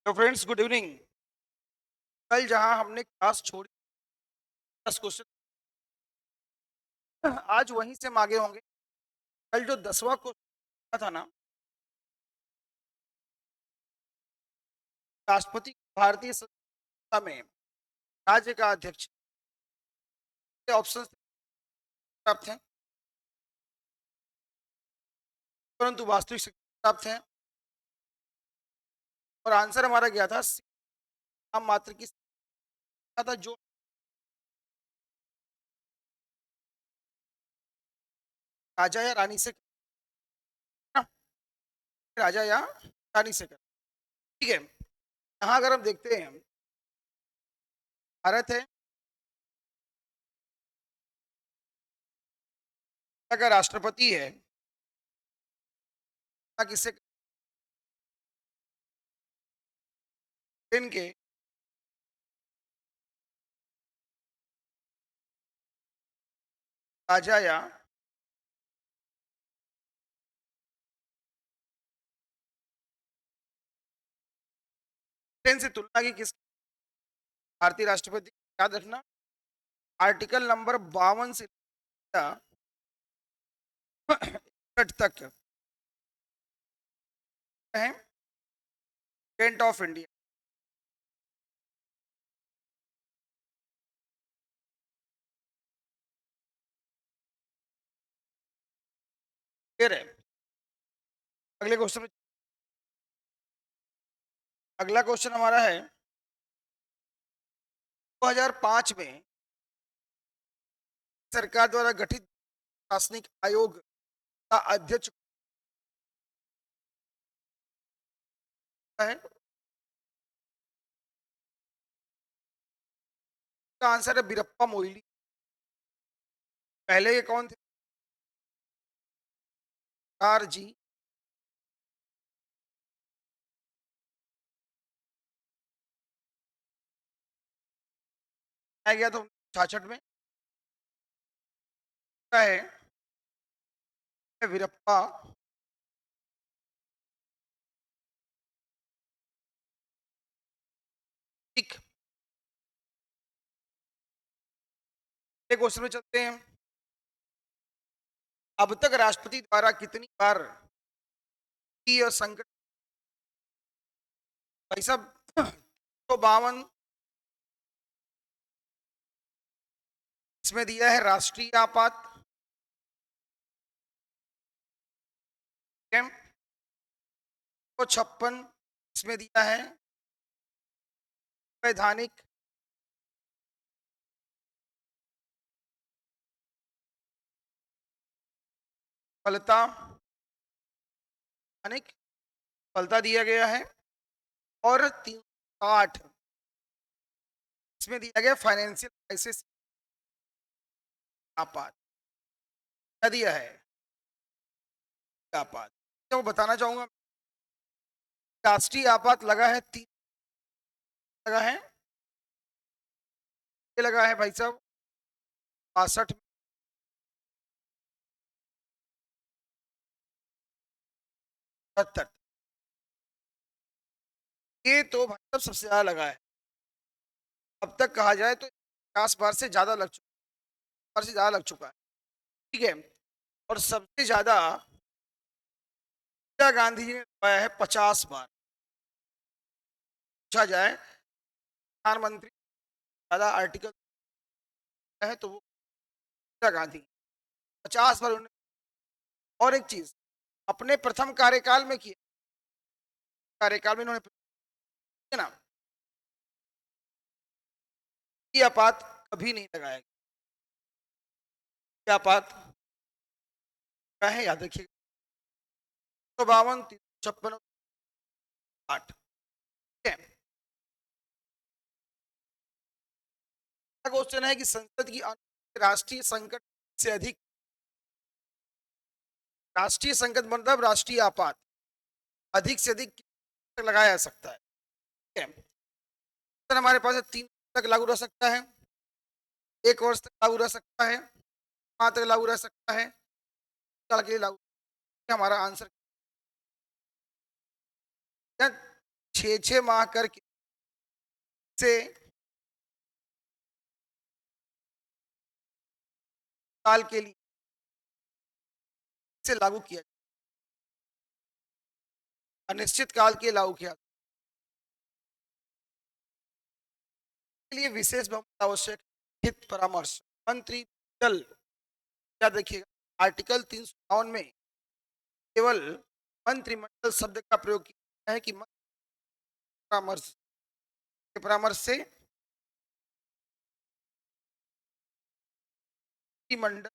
तो friends good evening. कल जहां हमने क्लास छोड़ी 10 क्वेश्चन, आज वहीं से हम आगे होंगे। कल जो 10वां क्वेश्चन था ना, राष्ट्रपति को भारतीय संविधान में राज्य का अध्यक्ष के ऑप्शन प्राप्त हैं, परंतु वास्तविक संख्या प्राप्त है। और आंसर हमारा गया था नाम मात्र की संख्या था, जो राजा या रानी से ना, राजा या रानी से कर। ठीक है, यहाँ अगर हम देखते हैं, भारत है का राष्ट्रपति है, किससे के राजा या से तुलना की किस भारतीय राष्ट्रपति, याद रखना आर्टिकल नंबर 52 से 61 तक है प्रेसिडेंट ऑफ इंडिया। फिर है अगले क्वेश्चन में। अगला क्वेश्चन हमारा है 2005 में सरकार द्वारा गठित प्रशासनिक आयोग का अध्यक्ष है। का आंसर है बीरप्पा मोइली। पहले ये कौन थे? आर जी आ गया तो 66 में है वीरप्पा ठीक। क्वेश्चन में चलते हैं। अब तक राष्ट्रपति द्वारा कितनी बार की यह संकट, भाई साहब, 152 इसमें दिया है राष्ट्रीय आपात, 156 इसमें दिया है वैधानिक, फलता फलता दिया गया है। और 308 इसमें दिया गया फाइनेंशियल क्राइसिस आपात। क्या दिया है? आपात। तो बताना चाहूंगा, राष्ट्रीय आपात लगा है 3, लगा है, ये लगा है भाई साहब 62 72। ये तो भाई साहब सबसे ज्यादा लगा है। अब तक कहा जाए तो 50 बार से ज्यादा लग चुका, बार से ज्यादा लग चुका है। ठीक है, और सबसे ज्यादा इंदिरा गांधी जी ने लगवाया है 50 बार। पूछा जाए प्रधानमंत्री ज्यादा आर्टिकल है तो वो इंदिरा गांधी, 50 बार उन्होंने। और एक चीज, अपने प्रथम कार्यकाल में किया, कार्यकाल में इन्होंने ना ये आपात कभी नहीं लगाया गया। ये आपात क्या है, याद रखिएगा, 152 356 8। क्वेश्चन है कि संसद की राष्ट्रीय संकट से अधिक, राष्ट्रीय संकट मतलब राष्ट्रीय आपात अधिक से अधिक तक लगाया जा सकता है। ठीक है, तो हमारे पास है 3 तक लागू रह सकता है, 1 वर्ष तक लागू रह सकता है, 5 तक लागू रह सकता है, साल के लिए लागू। हमारा आंसर 6 माह करके से साल के लिए से लागू किया, अनिश्चित काल के लागू किया के लिए विशेष बहुमत आवश्यक, हित परामर्श मंत्रिमंडल। क्या देखिएगा आर्टिकल 352 में केवल मंत्रिमंडल शब्द का प्रयोग किया है कि परामर्श के परामर्श से मंडल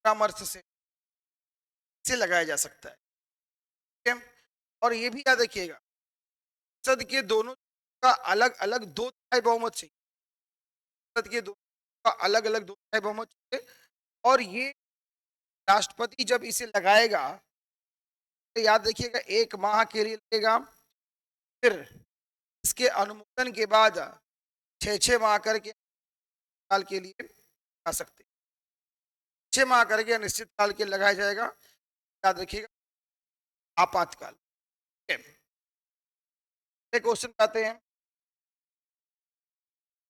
परामर्श से लगाया जा सकता है, ठीक है। और ये भी याद रखिएगा संसद के दोनों का अलग अलग 2/3 बहुमत चाहिए, संसद के दोनों का अलग अलग 2/3 बहुमत चाहिए। और ये राष्ट्रपति जब इसे लगाएगा तो याद रखिएगा 1 माह के लिए लगेगा, फिर इसके अनुमोदन के बाद 6 माह करके साल के लिए आ सकते, 6 माह करके अनिश्चित काल के लगाया जाएगा, याद रखिएगा आपातकाल, ठीक है। क्वेश्चन पे आते हैं,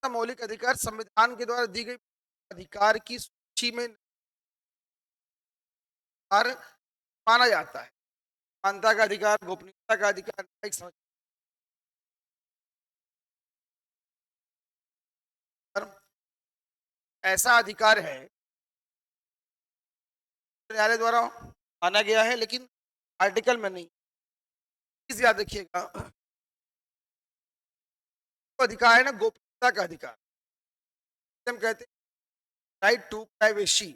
मौलिक अधिकार संविधान के द्वारा दी गई अधिकार की सूची में अधिकार माना जाता है, मानता का अधिकार, गोपनीयता का अधिकार, न्यायिक समझ, ऐसा अधिकार है न्यायालय द्वारा माना गया है, लेकिन आर्टिकल में नहीं। चीज याद रखिएगा, तो अधिकार है ना गोपनीयता का अधिकार, हम कहते हैं राइट टू प्राइवेसी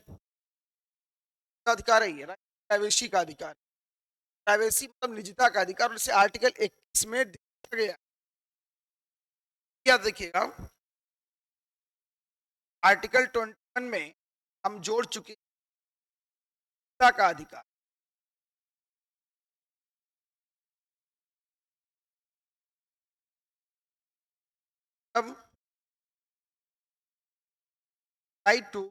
का अधिकार है, ये राइट प्राइवेसी का अधिकार, प्राइवेसी मतलब निजता का अधिकार, उसे आर्टिकल 21 में दिया गया। याद रखिएगा आर्टिकल 21 में हम जोड़ चुके का अधिकार, अब राइट टू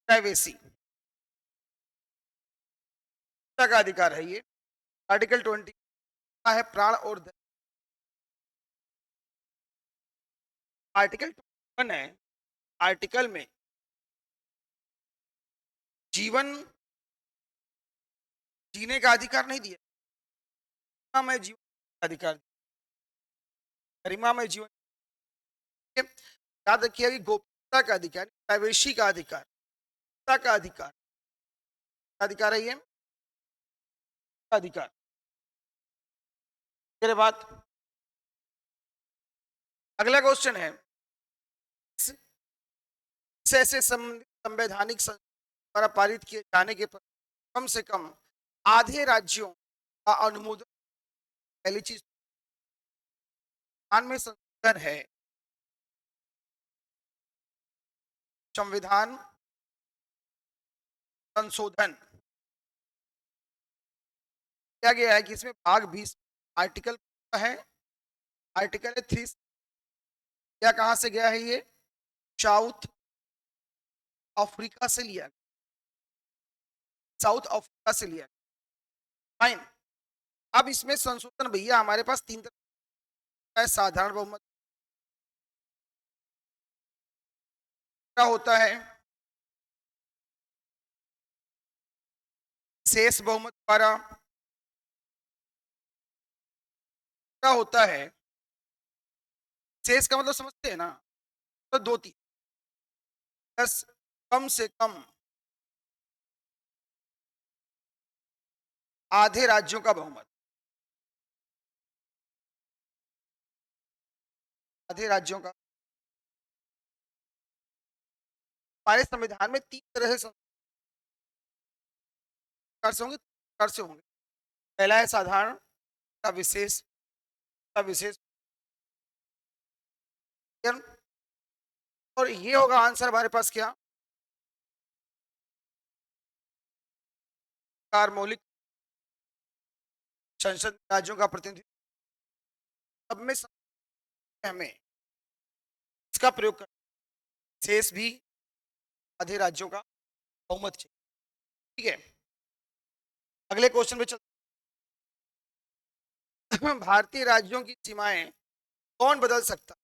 प्राइवेसी का अधिकार है, ये आर्टिकल 20 का है प्राण और धन। आर्टिकल 21 है, आर्टिकल में जीवन जीने का अधिकार नहीं दिया, मैं जीवन का अधिकार, गरिमा में जीवन, याद रखिए अभी गोपनीयता का अधिकार, प्राइवेसी का अधिकार, का अधिकार, अधिकार है ये अधिकार। मेरे बाद अगला क्वेश्चन है, से संवैधानिक द्वारा पारित किए जाने के पर कम से कम आधे राज्यों का अनुमोदन, पहली चीज में संशोधन है, संविधान संशोधन किया गया है कि इसमें भाग 20 आर्टिकल है, आर्टिकल है 3, या कहां से गया है ये, साउथ अफ्रीका से लिया, साउथ अफ्रीका से लिया, फाइन। अब इसमें संशोधन भैया हमारे पास 3 तरह का है, साधारण बहुमत का होता है, शेष बहुमत द्वारा का होता है, शेष का मतलब समझते हैं ना, तो 2-3 10 कम से कम आधे राज्यों का बहुमत, आधे राज्यों का। हमारे संविधान में 3 तरह से संस्कार से होंगे, प्रकार से होंगे, पहला है साधारण का विशेष, का विशेष, और ये होगा आंसर हमारे पास क्या, कार मौलिक संसद राज्यों का प्रतिनिधित्व, सब में हमें इसका प्रयोग कर, शेष भी आधे राज्यों का बहुमत चाहिए। ठीक है, अगले क्वेश्चन पे चलते हैं। भारतीय राज्यों की सीमाएं कौन बदल सकता?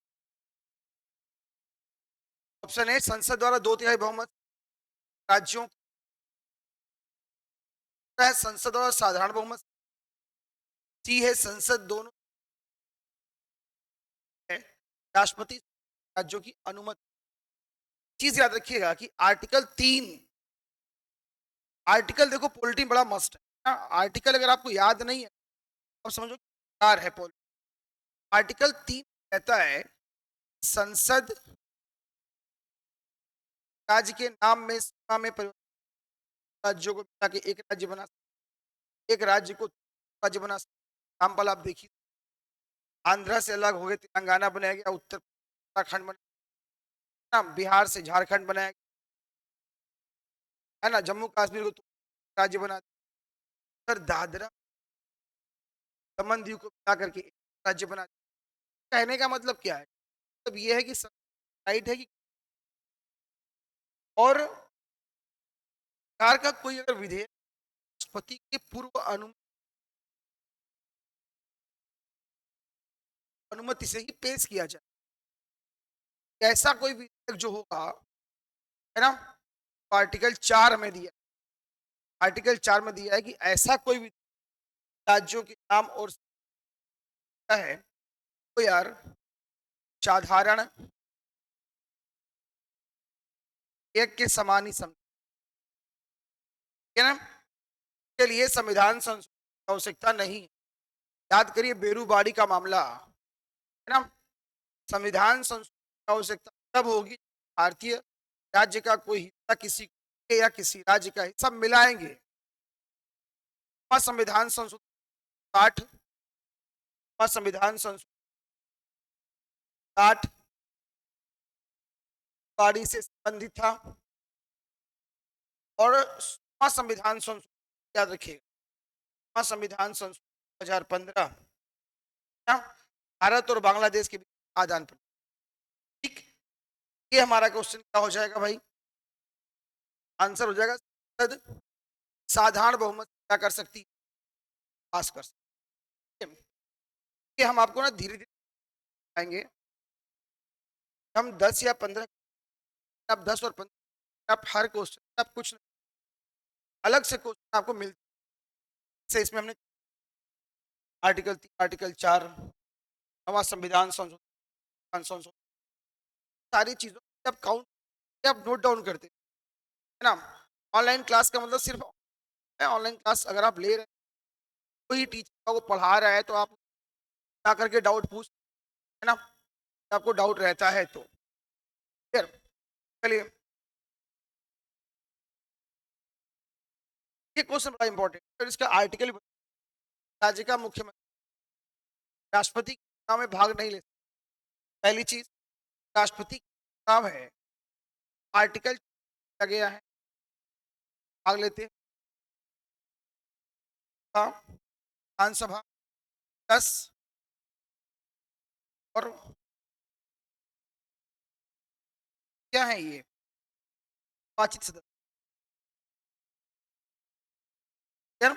ऑप्शन ए संसद द्वारा 2/3 बहुमत राज्यों का है, संसद द्वारा साधारण बहुमत, सी है संसद दोनों है, राष्ट्रपति राज्यों की अनुमति। चीज याद रखिएगा कि आर्टिकल 3, आर्टिकल देखो पॉलिटी बड़ा मस्ट है। आर्टिकल अगर आपको याद नहीं है अब समझो कार है पॉलिटी। आर्टिकल 3 कहता है संसद राज्य के नाम में सीमा में राज्यों को मिला के एक राज्य बना सकते, एक राज्य को राज्य बना सकते। एग्जाम्पल आप देखिए, आंध्र से अलग हो गए तेलंगाना बनाया गया, उत्तराखंड बनाया, बिहार से झारखंड बनाया गया, है ना, जम्मू कश्मीर को राज्य बना दिया, फिर दादरा दमन दीव को मिला करके एक राज्य बना दिया। कहने का मतलब क्या है? मतलब ये है कि राइट है कि और सरकार का कोई अगर विधेयक राष्ट्रपति के पूर्व अनुमति से ही पेश किया जाए, ऐसा कोई विधेयक जो होगा, है ना, तो आर्टिकल 4 में दिया, आर्टिकल 4 में दिया है कि ऐसा कोई भी राज्यों के नाम और है तो यार साधारण एक के समान ही समझ, है ना, के लिए संविधान संशोधन की आवश्यकता नहीं। याद करिए बेरूबाड़ी का मामला, है ना, संविधान संशोधन की आवश्यकता तब होगी भारतीय राज्य का कोई हिस्सा किसी के या किसी राज्य का हिस्सा मिलाएंगे। संविधान संशोधन 60, संविधान संशोधन 60 बाड़ी से संबंधित था, और संविधान संशोधन याद रखिएगा संविधान संशोधन 2015 भारत और बांग्लादेश के बीच आदान प्रदान। ठीक, ये हमारा क्वेश्चन क्या हो जाएगा भाई? आंसर हो जाएगा संसद साधारण बहुमत क्या कर सकती, पास कर सकती है। ये हम आपको ना धीरे धीरे आएंगे, हम 10 या 15, आप 10 और 15 आप हर क्वेश्चन आप कुछ अलग से क्वेश्चन आपको मिलते से इसमें हमने आर्टिकल 4 हमारा संविधान संशोधन सारी चीजों को आप काउंट आप नोट डाउन करते है ना। ऑनलाइन क्लास का मतलब सिर्फ ऑनलाइन क्लास अगर आप ले रहे हैं, कोई टीचर को पढ़ा रहा है तो आप जा करके डाउट पूछ, है ना, आपको डाउट रहता है तो फिर चलिए ये क्वेश्चन बड़ा इंपॉर्टेंट है। इसका आर्टिकल राज्य का मुख्यमंत्री राष्ट्रपति के चुनाव में भाग नहीं ले सकता। पहली चीज राष्ट्रपति चुनाव है, आर्टिकल किया गया है भाग लेते विधानसभा 10 और क्या है ये 5 सदस्य। यार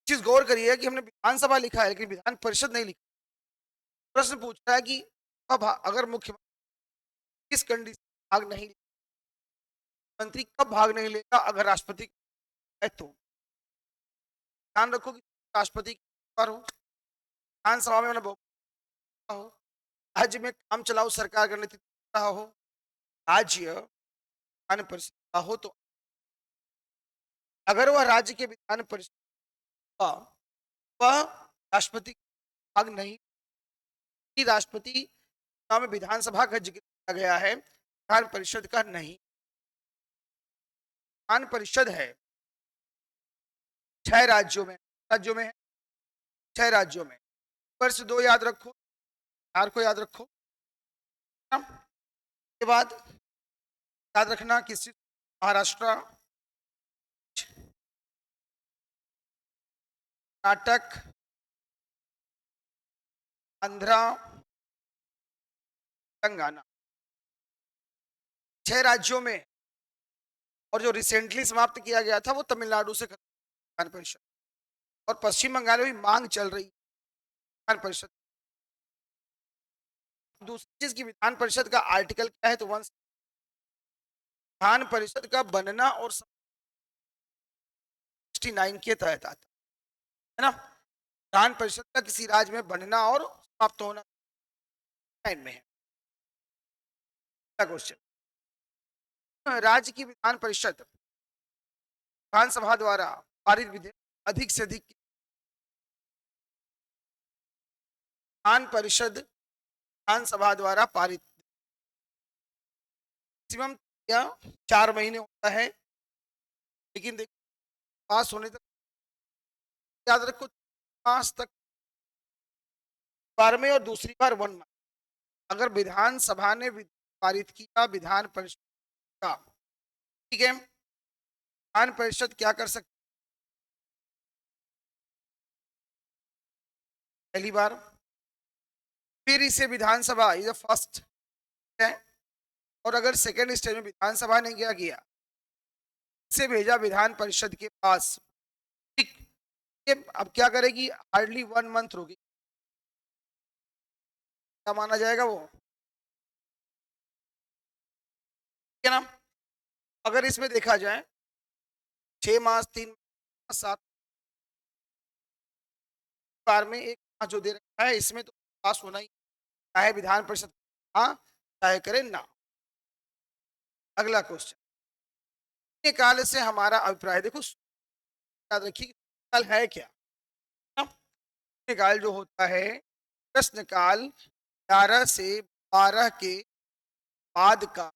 चीज गौर करिए कि हमने विधानसभा लिखा है लेकिन विधान परिषद नहीं लिखा। प्रश्न पूछ रहा है कि अब अगर मुख्यमंत्री किस कंडीशन भाग नहीं, मंत्री कब भाग नहीं लेगा अगर राष्ट्रपति है तो। ध्यान रखो कि राष्ट्रपति पर हो, विधानसभा में हो, राज्य में काम चलाओ सरकार का नेतृत्व रहा हो, राज्य विधान परिषद का हो तो अगर वह राज्य के विधान परिषद का वह राष्ट्रपति भाग नहीं, राष्ट्रपति चुनाव में विधानसभा का जिक्र किया गया है, विधान परिषद का नहीं। विधान परिषद है 6 राज्यों में, है 6 राज्यों में, वर्ष 2 याद रखो, 4 को याद रखो, के बाद याद रखना किसी महाराष्ट्र, कर्नाटक, आंध्रा, तेलंगाना। 6 राज्यों में, और जो रिसेंटली समाप्त किया गया था वो तमिलनाडु से विधान परिषद, और पश्चिम बंगाल में भी मांग चल रही है विधान परिषद। दूसरी चीज की विधान परिषद का आर्टिकल क्या है, तो विधान परिषद का बनना और 69 के तहत आता है ना। विधान परिषद का किसी राज्य में बनना और समाप्त होना में है। क्वेश्चन, राज्य की विधान परिषद विधानसभा द्वारा पारित विधेयक अधिक से अधिक विधान परिषद विधानसभा द्वारा पारित मैक्सिमम या 4 महीने होता है, लेकिन देखो पास होने तक याद रखो 5 तक, बार में, और दूसरी बार 1 मंथ। अगर विधानसभा ने पारित किया विधान परिषद का, ठीक है, विधान परिषद क्या कर सकती, पहली बार, फिर इसे विधानसभा इज फर्स्ट है, और अगर सेकेंड स्टेज में विधानसभा ने क्या किया, इसे भेजा विधान परिषद के पास, ठीक, ये अब क्या करेगी, हार्डली 1 मंथ रुकेगी, क्या माना जाएगा वो, ठीक है ना। अगर इसमें देखा जाए 6 मास, 3 मास, 7 बार में 1 माह जो दे रखा है, इसमें तो पास होना ही, चाहे विधान परिषद हाँ चाहे करे ना। अगला क्वेश्चन, काल से हमारा अभिप्राय, देखो याद रखिए काल है क्या, काल जो होता है, प्रश्न काल 11 से 12 के बाद का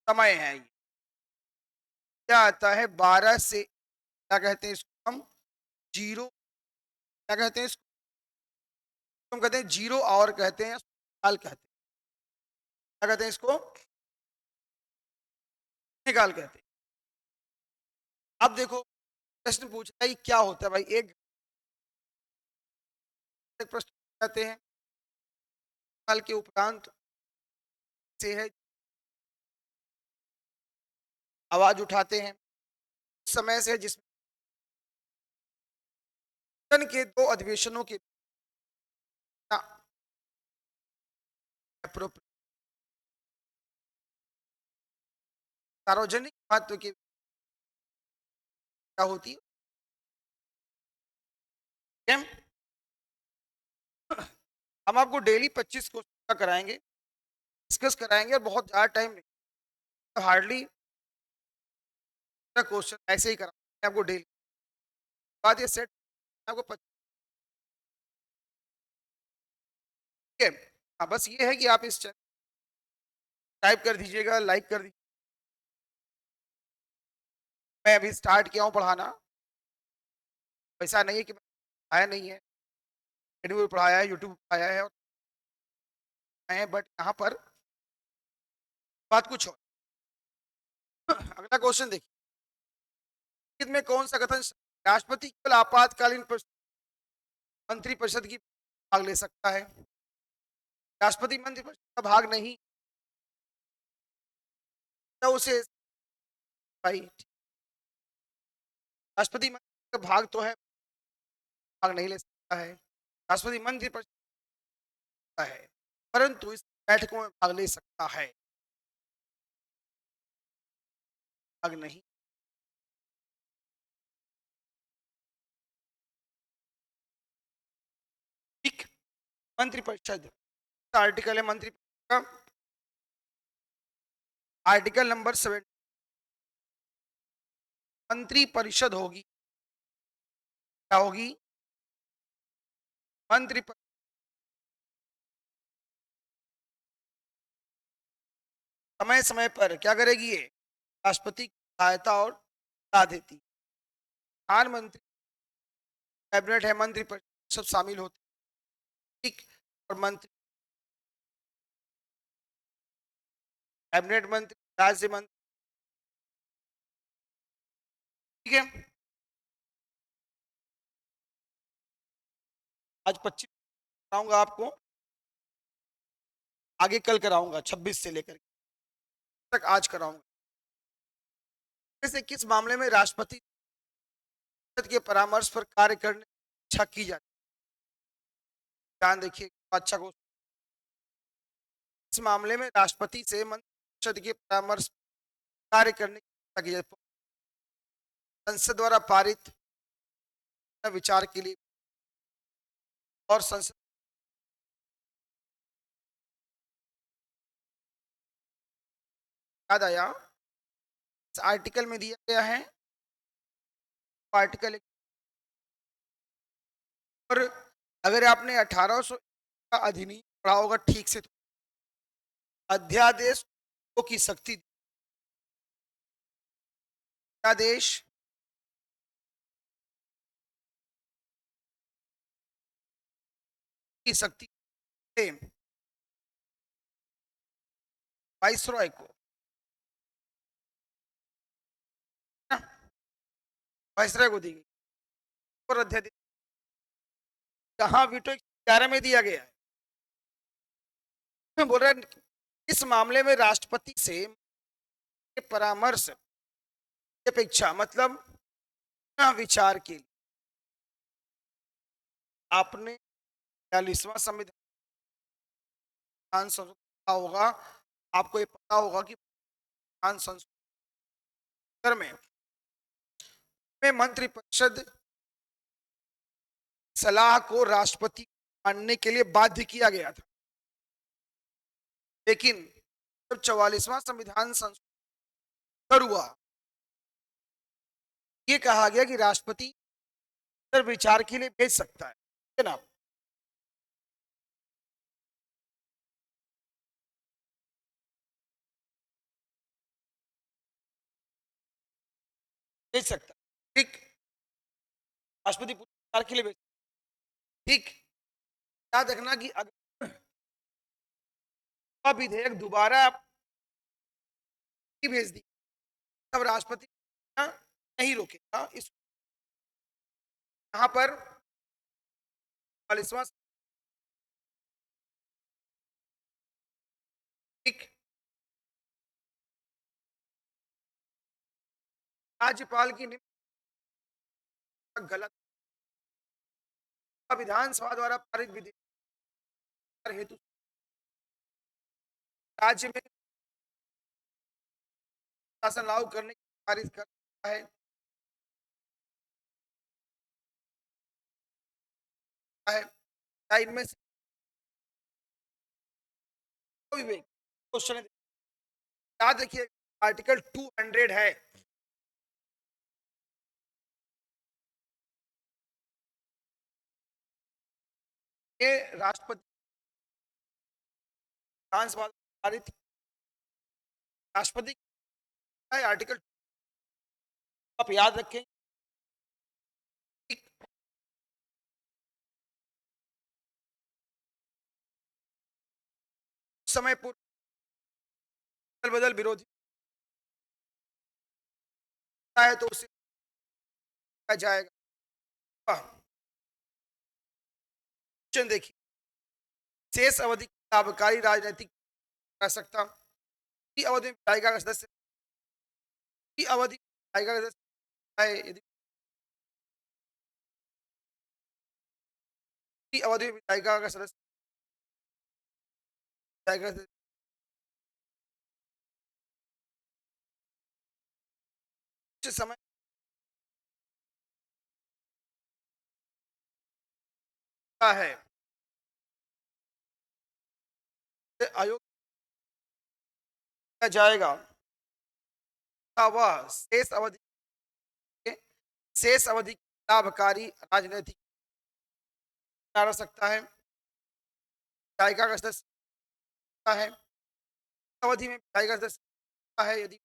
समय है। ये क्या आता है, 12 से, क्या कहते हैं इसको हम, जीरो, क्या कहते हैं इसको, हम कहते हैं जीरो और कहते हैं काल, कहते हैं क्या कहते हैं इसको, काल कहते हैं। अब देखो प्रश्न पूछ रहा है क्या होता है भाई, एक प्रश्न कहते हैं काल के उपरांत से है, आवाज उठाते हैं, उस समय से जिसमें सदन के 2 अधिवेशनों के सार्वजनिक महत्व की क्या होती है, हम आपको डेली 25 क्वेश्चन का कराएंगे, डिस्कस कराएंगे, और बहुत ज़्यादा टाइम नहीं, तो हार्डली क्वेश्चन ऐसे ही कराएंगे आपको डेली, बाद ये सेट आपको 25, ठीक है। हाँ बस ये है कि आप इस चैनल टाइप कर दीजिएगा, लाइक कर दीजिए। मैं अभी स्टार्ट किया हूँ पढ़ाना, ऐसा नहीं है कि मैं पढ़ाया नहीं है, एडमी पढ़ाया है, यूट्यूब पढ़ाया है, और बट यहाँ पर बात कुछ और। अगला क्वेश्चन देखिए, में कौन सा कथन राष्ट्रपति केवल आपातकालीन मंत्रिपरिषद की भाग ले सकता है, राष्ट्रपति मंत्रिपरिषद का भाग नहीं, तो उसे भाई राष्ट्रपति मंत्री का भाग तो है, भाग नहीं ले सकता है, राष्ट्रपति मंत्रिपरिषद है, परंतु इस बैठकों में भाग ले सकता है, भाग नहीं। ठीक, मंत्रिपरिषद आर्टिकल है मंत्रिपरिषद का, आर्टिकल नंबर 7, मंत्रिपरिषद होगी, क्या होगी, मंत्रिपरिषद समय समय पर क्या करेगी, ये राष्ट्रपति की सहायता और सलाह देती, प्रधानमंत्री कैबिनेट है, मंत्रिपरिषद सब शामिल होते, ठीक, और मंत्री कैबिनेट मंत्री, राज्य मंत्री, ठीक है। आज 25 कराऊंगा आपको, आगे कल कराऊंगा 26 से लेकर, तक आज कराऊंगा। जैसे किस मामले में राष्ट्रपति संसद के परामर्श पर कार्य करने की इच्छा की जाती है? ध्यान देखिए, अच्छा को इस मामले में राष्ट्रपति से मंत्रिपरिषद के परामर्श पर कार्य करने की इच्छा की जाती है। संसद द्वारा पारित विचार के लिए और संसद याद आया, इस आर्टिकल में दिया गया है आर्टिकल। और अगर आपने 1800 का अधिनियम पढ़ा होगा ठीक से, तो अध्यादेश की शक्ति, अध्यादेश की शक्ति से वाइसरॉय को, वाइसरॉय को दी गई। और अध्यादेश जहां वीटो 11 में दिया गया है, बोल रहे हैं इस मामले में राष्ट्रपति से परामर्श की अपेक्षा, मतलब विचार के लिए आपने 42वां संविधान संशोधन होगा, आपको ये पता होगा कि संविधान संशोधन में मंत्रिपरिषद सलाह को राष्ट्रपति मानने के लिए बाध्य किया गया था। लेकिन जब 44वां संविधान संशोधन हुआ, ये कहा गया कि राष्ट्रपति विचार के लिए भेज सकता है ना। भेज सकता है, ठीक। राष्ट्रपति विचार के लिए भेज, ठीक। याद रखना कि अगर विधेयक दोबारा भेज दी तब राष्ट्रपति नहीं रोकेगा। इस यहाँ पर 44वां, ठीक। राज्यपाल की गलत विधानसभा द्वारा पारित विधेयक हेतु राज्य में शासन लागू करने की पारित करता है इनमें से विवेक क्वेश्चन याद रखिए, आर्टिकल 200 है, ये राष्ट्रपति विधानसभा पारित राष्ट्रपति है आर्टिकल, आप याद रखें। समय पूर्व बदल विरोधी है तो उसे जाएगा। क्वेश्चन देखिए, शेष अवधि लाभकारी राजनीतिक कर सकता, अवधि में विधायिका का सदस्य अवधि विधायिका का सदस्य है, यदि अवधि में विधायिका का सदस्य समय का है आयोग किया जाएगा, वह शेष अवधि लाभकारी राजनीतिक रह सकता है, विधायिका का सदस्य है, अवधि में विधायिका सदस्य है, यदि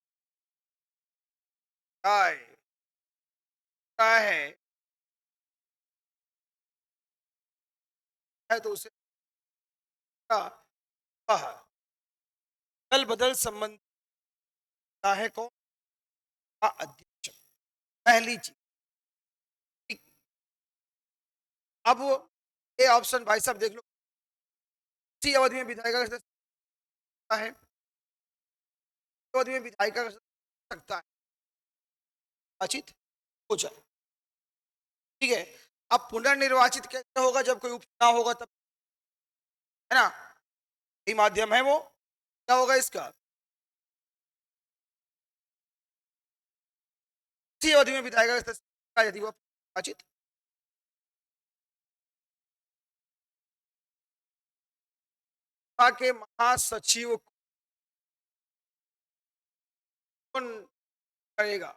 है तो उसे वह दल बदल संबंध है कौन का अध्यक्ष, पहली चीज। अब ये ऑप्शन भाई साहब देख लो, इसी अवधि में विधायिका का सदस्य है, अवधि में विधायिका का सकता है निर्वाचित हो जाए। ठीक है, अब पुनर्निर्वाचित कैसे होगा? जब कोई उपचुनाव होगा तब, है ना, यही माध्यम है वो। क्या होगा इसका? इसी अवधि में विधायिका का यदि वह निर्वाचित के महासचिव कौन करेगा?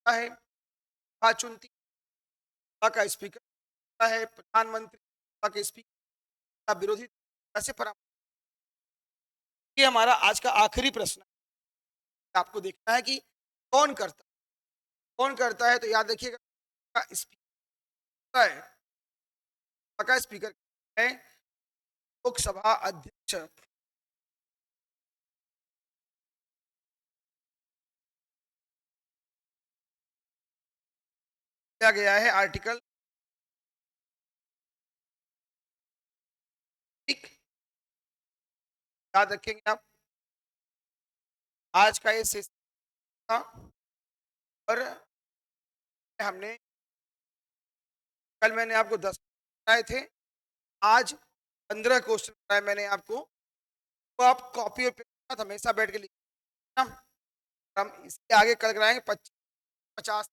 है चुनती का स्पीकर है, प्रधानमंत्री के स्पीकर, विरोधी कैसे परामर्श? ये हमारा आज का आखिरी प्रश्न है। आपको देखना है कि कौन करता है, कौन करता है। तो याद रखिएगा, स्पीकर है, का स्पीकर है लोकसभा अध्यक्ष। दिया गया है आर्टिकल, ठीक, याद रखेंगे आप। आज का ये सेशन था और हमने कल मैंने आपको 10 बताए थे, आज 15 क्वेश्चन बताए मैंने आपको। तो आप कॉपी और पेन हमेशा बैठ के लिखना। हम इसके आगे कल कराएंगे 50।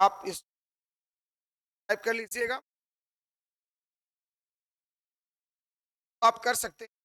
आप इस टाइप कर लीजिएगा, आप कर सकते हैं।